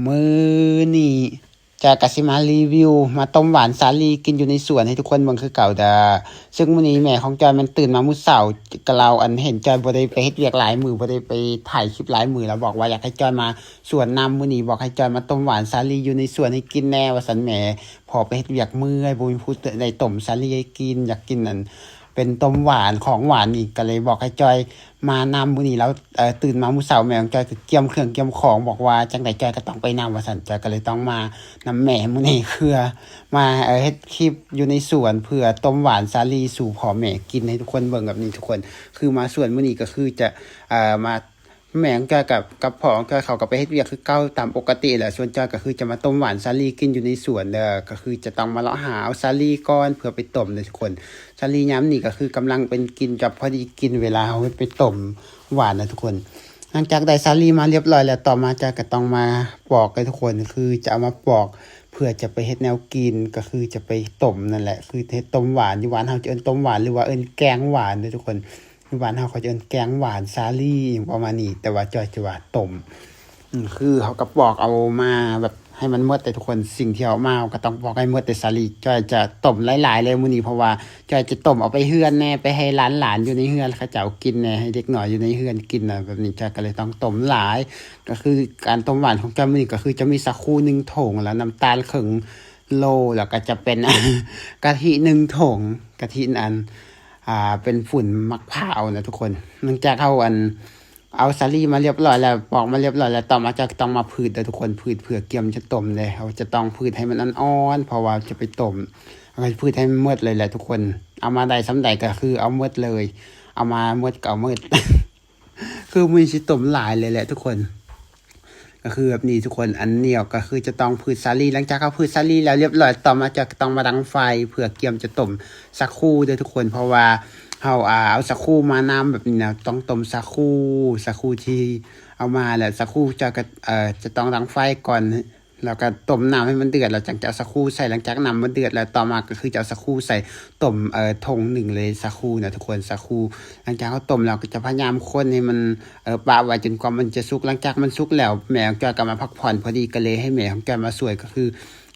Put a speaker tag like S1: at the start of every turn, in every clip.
S1: มื้อนี้จะกสิมารีวิวมาต้มหวานสาลีกินอยู่ในสวนให้ทุกคนเบิ่งคือเก่าเด้อซึ่งมื้อนี้แม่ของจอยมันตื่นมามื้อเช้าก็เราเห็นจอยบ่ได้ไปเฮ็ดเวียกหลายมื้อบ่ได้ไปถ่ายคลิปหลายมื้อแล้วบอกว่าอยากให้จอยมาสวนนำมื้อนี้บอกให้จอยมาต้มหวานสาลีอยู่ในสวนให้กินแน่ว่าซั่นแหมพอไปเฮ็ดเวียกเมื่อยบ่มีผู้ได้ต้มสาลีให้กินอยากกินเป็นต้มหวานของหวานอีกก็เลยบอกให้จอยมานำมื้อนี้แล้วตื่นมามื้อเช้าแม่ของจอยก็เกียมเครื่องเกียมของบอกว่าจังได๋จอยก็ต้องไปนำว่าซั่นจอยก็เลยต้องมานำแม่มื้อนี้คือมาเฮ็ดคลิปอยู่ในสวนเพื่อต้มหวานสาลีสู่พ่อแม่กินให้ทุกคนเบิ่งแบบนี้ทุกคนคือมาสวนมื้อนี้ก็คือจะมาแม่ของจอยกับพ่อของจอยเขาก็ไปเฮ็ดเวียกคือเก่าตามปกติแหละส่วนจอยก็คือจะมาต้มหวานสาลีกินอยู่ในสวนเด้อก็คือจะต้องมาเลาะหาเอาสาลีก่อนเพื่อไปต้มเลยทุกคนสาลียามนี้ก็คือกำลังเป็นกินกับพอดีกินเวลาเอาไปต้มหวานนะทุกคนหลังจากได้สาลีมาเรียบร้อยแล้วต่อมาจอยก็ต้องมาปอกให้ทุกคนคือจะเอามาปอกเพื่อจะไปเฮ็ดแนวกินก็คือจะไปต้มนั่นแหละคือเฮ็ดต้มหวานอยู่หวานเฮาจะเอิ้นต้มหวานหรือว่าเอิ้นแกงหวานเด้อทุกคนหวานเฮาเขาจะเอิ้นแกงหวานสาลีประมาณนี้แต่ว่าจอยจะว่าต้มคือเขาก็ปอกเอามาแบบให้มันหมดแต่ทุกคนสิ่งที่เอามาก็ต้องปอกให้หมดแต่สาลีจอยจะต้มหลายๆเลยมื้อนี้เพราะว่าจอยจะต้มเอาไปเฮือนแน่ไปให้หลานๆอยู่ในเฮือนเขาเจ้ากินแน่ให้เด็กน้อยอยู่ในเฮือนกินน่ะแบบนี้จอยก็เลยต้องต้มหลายก็คือการต้มหวานของจอยมื้อนี้ก็คือจะมีสักครู่1ถุงแล้วน้ำตาลครึ่งโลแล้วก็จะเป็น กะทิ1ถุงกะทิอันเป็นฝุ่นมะพร้าวนะทุกคนหลังจากเอาสาลีมาเรียบร้อยแล้วปอกมาเรียบร้อยแล้วต่อมาจะต้องมาพืชทุกคนพืชเพื่อเกียมจะต้มเลยเขาจะต้องพืชให้มันอ่อนๆเพราะว่าจะไปต้มเอาไปพืชให้มันหมดเลยแหละทุกคนเอามาได้สำใดก็คือเอาหมดเลยเอามาหมดก็เอาหมด คือมีสิต้มหลายเลยแหละทุกคนก็คือแบบนี้ทุกคนอันเหนียวก็คือจะต้องพืชสาลีหลังจากเขาพืชสาลีแล้วเรียบร้อยต่อมาจะต้องมาดังไฟเพื่อเกียมจะต้มสักครู่ด้วยทุกคนเพราะว่าเอาสักครู่มาน้ำแบบนี้นะต้องต้มสักครู่ที่เอามาแหละสักครู่จะต้องดังไฟก่อนแล้วก็ต้มน้ำให้มันเดือดแล้วจะเอาสักครู่ใส่หลังจากน้ำมันเดือดแล้วต่อมาก็คือจะเอาสักครู่ใส่ต้มถงหนึ่งเลยสักครู่นะทุกคนสักครู่หลังจากเขาต้มเราก็จะพยายามคนให้มันปะไว้จนกว่ามันจะสุกหลังจากมันสุกแล้วแม่ของจอยก็มาพักผ่อนพอดีก็เลยให้แม่ของจอยมาสวยก็คือ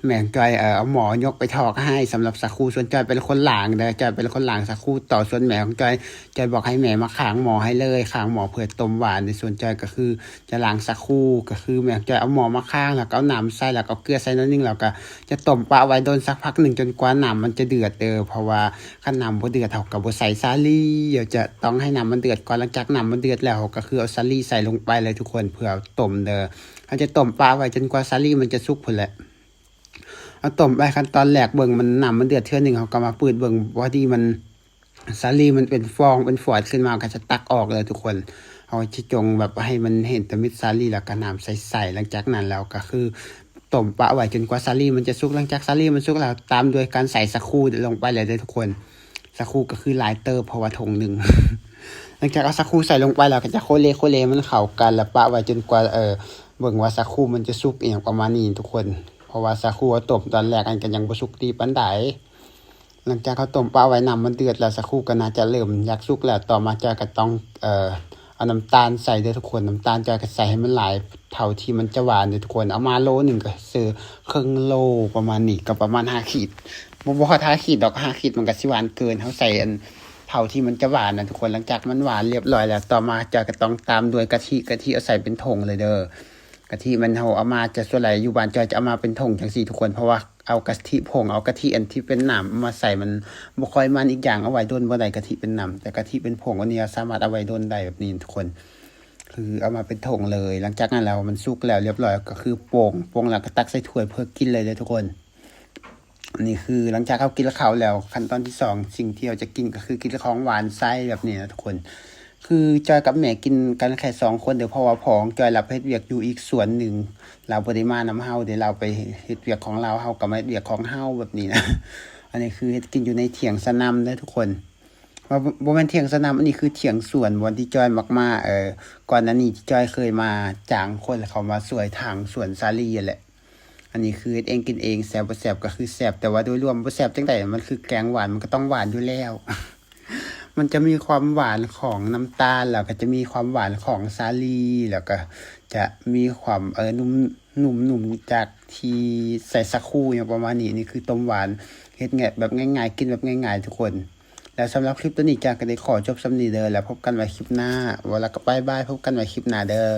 S1: แม่ของจอยเอาหมอยกไปถอกให้สำหรับสักครู่ส่วนจอยเป็นคนหลางเด้อจอยเป็นคนหลางสักครู่ต่อส่วนแม่ของจอยบอกให้แม่มาค้างหมอให้เลยค้างหมอเพื่อต้มหวานในส่วนจอยก็คือจะล้างสักครู่ก็คือแม่ของจอยเอาหมอมาค้างแล้วก็เอาน้ำใส่แล้วก็เกลือใส่นิดนึงแล้วก็จะต้มปะไว้โดนสักพักหนึ่งจนกว่าน้ำมันจะเดือดเพราะว่าถ้าน้ำบ่เดือดเท่ากับบ่ใส่สาลีเดี๋ยวจะต้องให้น้ำมันเดือดก่อนหลังจากน้ำมันเดือดแล้วก็คือเอาสาลีใส่ลงไปเลยทุกคนเพื่อต้มเขาจะต้มปะไว้จนกว่าสาลีมันจะสุกพุ่นแหละเอาต้มไปขั้นตอนแรกเบิ่งมันน้ำมันเดือดเทื่อนึงเขาก็มาเปิดเบิ่งพอดีมันสาลีมันเป็นฟองเป็นฝอยขึ้นมาก็จะตักออกเลยทุกคนเอาจะจงแบบให้มันเห็นแต่เม็ดสาลีแล้วก็น้ำใสๆหลังจากนั้นแล้วก็คือต้มปะไว้จนกว่าสาลีมันจะสุกหลังจากสาลีมันสุกแล้วตามด้วยการใส่สักครู่ลงไปเลยทุกคนสักครู่ก็คือหลายเติบเพราะว่าถุงนึง หลังจากเอาสักครู่ใส่ลงไปแล้วก็จะโคเลมันเข้ากันแล้วปะไว้จนกว่าเบิ่งว่าสักครู่มันจะสุกอย่างประมาณนี้ทุกคนเพราะว่าสักครู่ต้มตอนแรกอันก็ยังบ่สุกดีปานใดหลังจากเขาต้มปลาไว้น้ำมันเดือดแล้วสักครู่ก็น่าจะเริ่มอยากสุกแล้วต่อมาจอยก็ต้องเอาน้ำตาลใส่ด้วยทุกคนน้ำตาลจอยก็ใส่ให้มันหลายเท่าที่มันจะหวานด้วยทุกคนเอามาโลนึงก็ซื้อครึ่งโลประมาณนี้ก็ประมาณ5ขีดบ่ฮอด5ขีดดอก5ขีดมันก็สิหวานเกินเฮาใส่เท่าที่มันจะหวานนะทุกคนหลังจากมันหวานเรียบร้อยแล้วต่อมาจอยก็ต้องตามด้วยกะทิเอาใส่เป็นถุงเลยเด้อกะทิมันเอามาจะส่วนใหญ่อยู่บ้านจอยจะเอามาเป็นถุงจังซี่ทุกคนเพราะว่าเอากะทิผงเอากะทิอันที่เป็นน้ำมาใส่มันบ่ค่อยมันอีกอย่างเอาไว้โดนบ่ได้กะทิเป็นน้ำแต่กะทิเป็นผงอันนี้สามารถเอาไว้โดนได้แบบนี้ทุกคนคือเอามาเป็นถุงเลยหลังจากนั้นแล้วมันสุกแล้วเรียบร้อยก็คือโป่งแล้วก็ตักใส่ถ้วยเพื่อกินเลยทุกคนอันนี้คือหลังจากเขากินข้าวแล้วขั้นตอนที่2สิ่งที่เราจะกินก็คือกินของหวานไส้แบบนี้นะทุกคนคือจอยกับแม่กินกันแค่2คนเดี๋ยวเพราะว่าพ่อของจอยรับเฮ็ดเวียกอยู่อีกสวนนึงเราบ่ได้มานำเฮาเดี๋ยวเราไปเฮ็ดเวียกของเราเฮาก็มาเฮ็ดเวียกของเฮาแบบนี้นะอันนี้คือเฮ็ดกินอยู่ในเถียงสนำเด้อทุกคนว่าบ่แม่นเถียงสนำอันนี้คือเถียงสวนวันที่จอยมักมาก่อนหน้านี้ที่จอยเคยมาจ้างคนแล้วเขามาสวยทางสวนสาลีนั่นแหละอันนี้คือเฮ็ดเองกินเองแซ่บบ่แซ่บก็คือแซ่บแต่ว่าโดยรวมบ่แซ่บจังได๋มันคือแกงหวานมันก็ต้องหวานอยู่แล้ว มันจะมีความหวานของน้ำตาลแล้วก็จะมีความหวานของสาลีแล้วก็จ จะมีความนุ่มนุ่มจากที่ใส่สักครู่อย่างประมาณนี้นี่คือต้มหวานเฮ็ดแบบง่ายๆกินแบบง่ายๆทุกคนแล้วสำหรับคลิปตัวนี้จากก็ได้ขอจบสำนี้เด้อแล้วพบกันไว้คลิปหน้าว่าแล้วก็บ๊ายบายพบกันไว้คลิปหน้าเด้อ